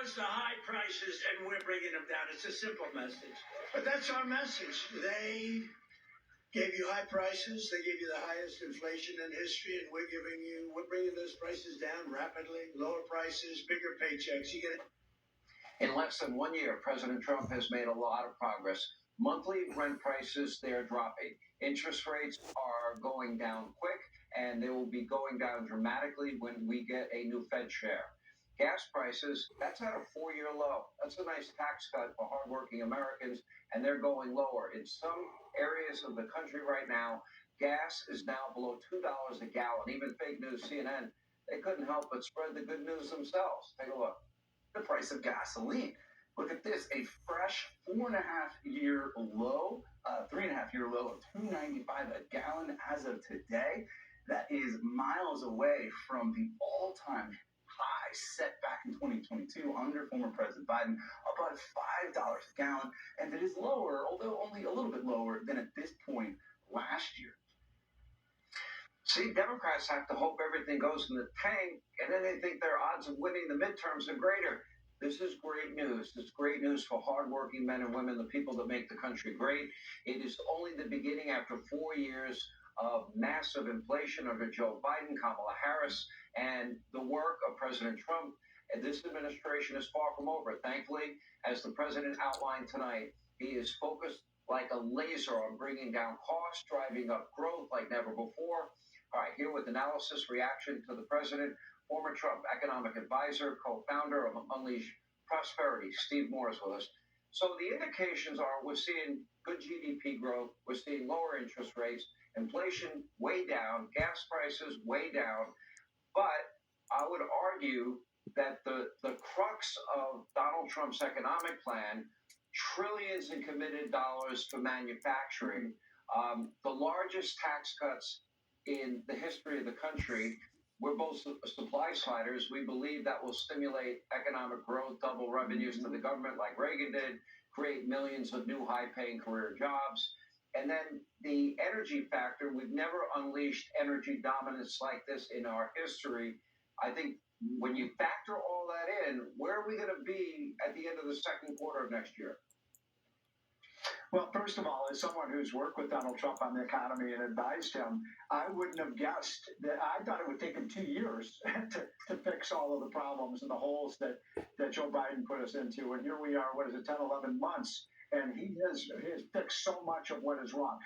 caused the high prices and we're bringing them down. It's a simple message. But that's our message. They gave you high prices. They gave you the highest inflation in history, and we're bringing those prices down rapidly. Lower prices, bigger paychecks. You get it. In less than 1 year, President Trump has made a lot of progress. Monthly rent prices, they're dropping. Interest rates are going down quick, and they will be going down dramatically when we get a new Fed chair. Gas prices, that's at a 4-year low. That's a nice tax cut for hardworking Americans, and they're going lower. In some areas of the country right now, gas is now below $2 a gallon. Even fake news CNN, they couldn't help but spread the good news themselves. Take a look. The price of gasoline. Look at this, a fresh 4.5-year low, 3.5-year low of $2.95 a gallon as of today. That is miles away from the all-time high set back in 2022 under former President Biden, about $5 a gallon, and it is lower, although only a little bit lower than at this point last year. See, Democrats have to hope everything goes in the tank, and then they think their odds of winning the midterms are greater. This is great news. It's great news for hardworking men and women, the people that make the country great. It is only the beginning after 4 years of massive inflation under Joe Biden, Kamala Harris, and the work of President Trump. And this administration is far from over. Thankfully, as the president outlined tonight, he is focused like a laser on bringing down costs, driving up growth like never before. All right, here with analysis, reaction to the president, former Trump economic advisor, co-founder of Unleash Prosperity, Steve Moore is with us. So the indications are we're seeing good GDP growth, we're seeing lower interest rates, inflation way down, gas prices way down. But I would argue that the crux of Donald Trump's economic plan, trillions in committed dollars for manufacturing, the largest tax cuts in the history of the country. We're both supply siders. We believe that will stimulate economic growth, double revenues to the government like Reagan did, create millions of new high-paying career jobs. And then the energy factor, we've never unleashed energy dominance like this in our history. I think when you factor all that in, where are we going to be at the end of the second quarter of next year? Well, first of all, as someone who's worked with Donald Trump on the economy and advised him, I wouldn't have guessed that. I thought it would take him 2 years to fix all of the problems and the holes that Joe Biden put us into. And here we are, 10, 11 months, and he has fixed so much of what is wrong.